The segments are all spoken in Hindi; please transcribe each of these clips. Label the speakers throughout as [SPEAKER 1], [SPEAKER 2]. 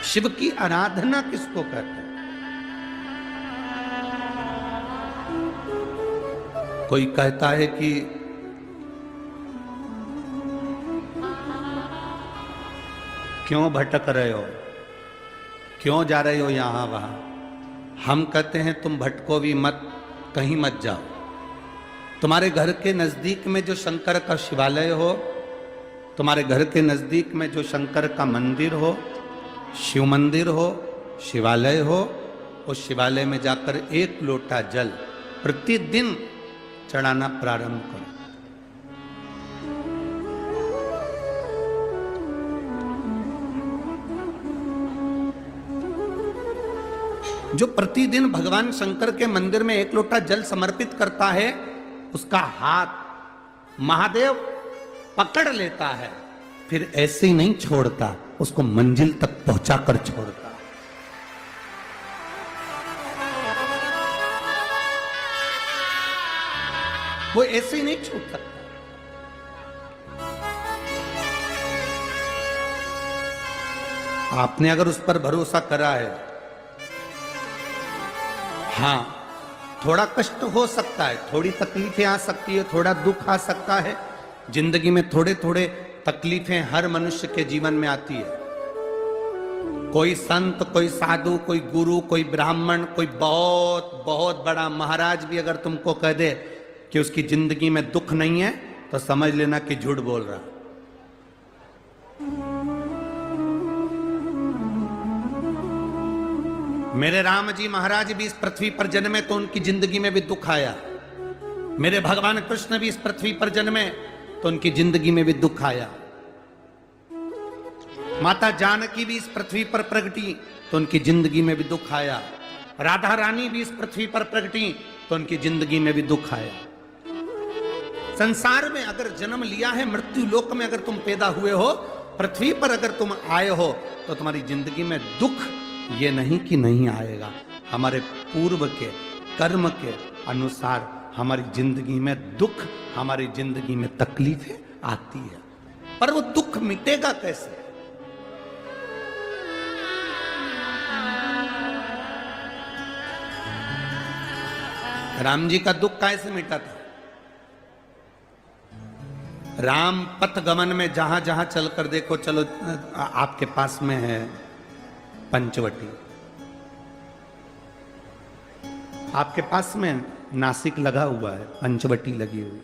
[SPEAKER 1] शिव की आराधना किसको कहते हैं? कोई कहता है कि क्यों भटक रहे हो, क्यों जा रहे हो यहां वहां। हम कहते हैं तुम भटको भी मत, कहीं मत जाओ। तुम्हारे घर के नजदीक में जो शंकर का शिवालय हो, तुम्हारे घर के नजदीक में जो शंकर का मंदिर हो, शिव मंदिर हो, शिवालय हो, उस शिवालय में जाकर एक लोटा जल प्रतिदिन चढ़ाना प्रारंभ करो। जो प्रतिदिन भगवान शंकर के मंदिर में एक लोटा जल समर्पित करता है, उसका हाथ महादेव पकड़ लेता है, फिर ऐसे ही नहीं छोड़ता, उसको मंजिल तक पहुंचाकर छोड़ता। वो ऐसे ही नहीं छूट सकता। आपने अगर उस पर भरोसा करा है, हां, थोड़ा कष्ट हो सकता है, थोड़ी तकलीफें आ सकती है, थोड़ा दुख आ सकता है। जिंदगी में थोड़े थोड़े तकलीफें हर मनुष्य के जीवन में आती है। कोई संत, कोई साधु, कोई गुरु, कोई ब्राह्मण, कोई बहुत बहुत बड़ा महाराज भी अगर तुमको कह दे कि उसकी जिंदगी में दुख नहीं है, तो समझ लेना कि झूठ बोल रहा। मेरे राम जी महाराज भी इस पृथ्वी पर जन्मे तो उनकी जिंदगी में भी दुख आया। मेरे भगवान कृष्ण भी इस पृथ्वी पर जन्मे तो उनकी जिंदगी में भी दुख आया। माता जानकी भी इस पृथ्वी पर प्रगटी तो उनकी जिंदगी में भी दुख आया। राधा रानी भी इस पृथ्वी पर प्रगटी तो उनकी जिंदगी में भी दुख आया। संसार में अगर जन्म लिया है, मृत्यु लोक में अगर तुम पैदा हुए हो, पृथ्वी पर अगर तुम आए हो, तो तुम्हारी जिंदगी में दुख ये नहीं कि नहीं आएगा। हमारे पूर्व के कर्म के अनुसार हमारी जिंदगी में दुख, हमारी जिंदगी में तकलीफें आती है, पर वो दुख मिटेगा कैसे? राम जी का दुख कैसे मिटा था? राम पथ गमन में जहां जहां चलकर देखो, चलो आपके पास में है पंचवटी, आपके पास में नासिक लगा हुआ है, पंचवटी लगी हुई।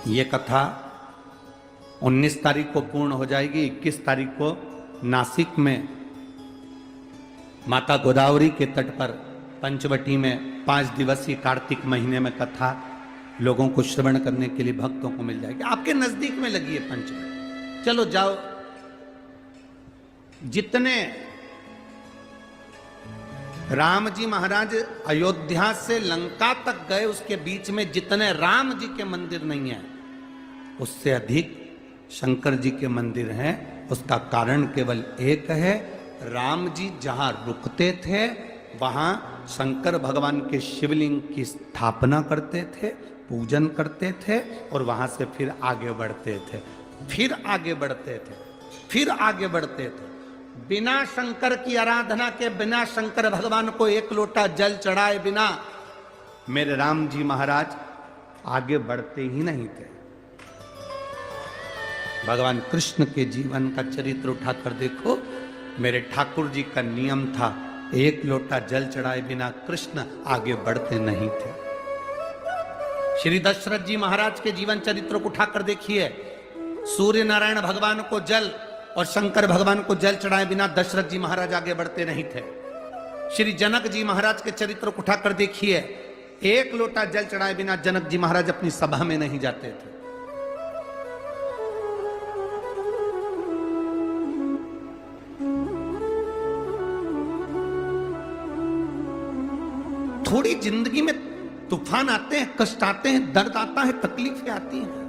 [SPEAKER 1] ये कथा 19 तारीख को पूर्ण हो जाएगी। 21 तारीख को नासिक में माता गोदावरी के तट पर पंचवटी में 5 दिवसीय कार्तिक महीने में कथा लोगों को श्रवण करने के लिए भक्तों को मिल जाएगी। आपके नजदीक में लगी है पंचवटी, चलो जाओ। जितने राम जी महाराज अयोध्या से लंका तक गए, उसके बीच में जितने राम जी के मंदिर नहीं है, उससे अधिक शंकर जी के मंदिर हैं। उसका कारण केवल एक है, राम जी जहां रुकते थे वहां शंकर भगवान के शिवलिंग की स्थापना करते थे, पूजन करते थे, और वहां से फिर आगे बढ़ते थे, फिर आगे बढ़ते थे, फिर आगे बढ़ते थे। बिना शंकर की आराधना के, बिना शंकर भगवान को एक लोटा जल चढ़ाए बिना मेरे राम जी महाराज आगे बढ़ते ही नहीं थे। भगवान कृष्ण के जीवन का चरित्र उठाकर देखो। मेरे ठाकुर जी का नियम था, एक लोटा जल चढ़ाए बिना कृष्ण आगे बढ़ते नहीं थे। श्री दशरथ जी महाराज के जीवन चरित्र को उठाकर देखिए। सूर्य नारायण भगवान को जल और शंकर भगवान को जल चढ़ाए बिना दशरथ जी महाराज आगे बढ़ते नहीं थे। श्री जनक जी महाराज के चरित्र को उठाकर देखिए। एक लोटा जल चढ़ाए बिना जनक जी महाराज अपनी सभा में नहीं जाते थे। थोड़ी जिंदगी में तूफान आते हैं, कष्ट आते हैं, दर्द आता है, तकलीफें आती हैं,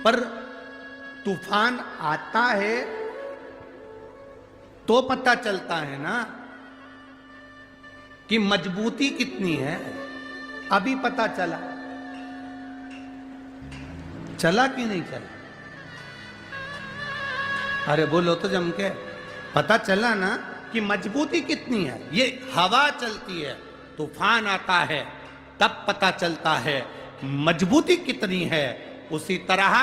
[SPEAKER 1] पर तूफान आता है तो पता चलता है ना कि मजबूती कितनी है। अभी पता चला, चला कि नहीं चला? अरे बोलो तो जम के। पता चला ना कि मजबूती कितनी है। ये हवा चलती है, तूफान आता है, तब पता चलता है मजबूती कितनी है। उसी तरह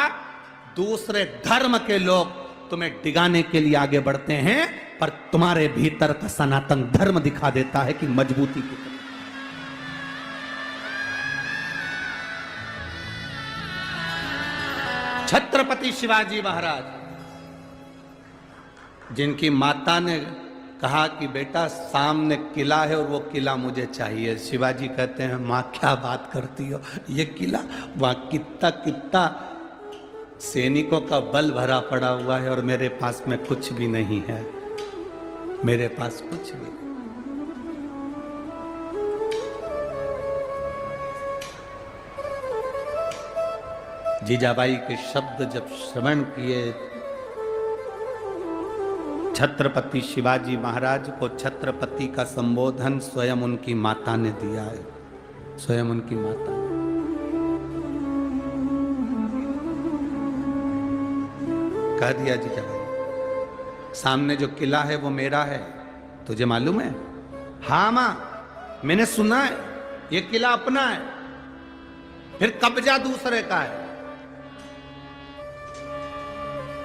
[SPEAKER 1] दूसरे धर्म के लोग तुम्हें डिगाने के लिए आगे बढ़ते हैं, पर तुम्हारे भीतर का सनातन धर्म दिखा देता है कि मजबूती कितनी। छत्रपति शिवाजी महाराज, जिनकी माता ने कहा कि बेटा सामने किला है और वो किला मुझे चाहिए। शिवाजी कहते हैं माँ क्या बात करती हो, ये किला वहां कितना कितना सैनिकों का बल भरा पड़ा हुआ है और मेरे पास में कुछ भी नहीं है, मेरे पास कुछ भी नहीं। जीजाबाई के शब्द जब श्रवण किए, छत्रपति शिवाजी महाराज को छत्रपति का संबोधन स्वयं उनकी माता ने दिया है, स्वयं उनकी माता ने। कह दिया जीजाबाई, सामने जो किला है वो मेरा है, तुझे मालूम है? हाँ मां, मैंने सुना है ये किला अपना है, फिर कब्जा दूसरे का है।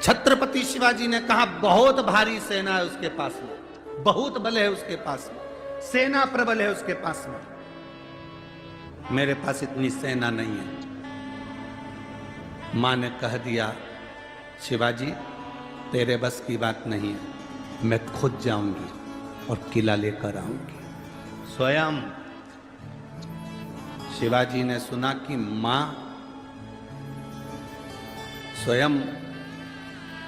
[SPEAKER 1] छत्रपति शिवाजी ने कहा बहुत भारी सेना है उसके पास में, बहुत बल है उसके पास में, सेना प्रबल है उसके पास में, मेरे पास इतनी सेना नहीं है। मां ने कह दिया शिवाजी तेरे बस की बात नहीं है, मैं खुद जाऊंगी और किला लेकर आऊंगी। स्वयं शिवाजी ने सुना कि मां स्वयं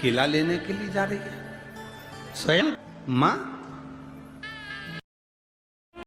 [SPEAKER 1] किला लेने के लिए जा रही है, स्वयं मां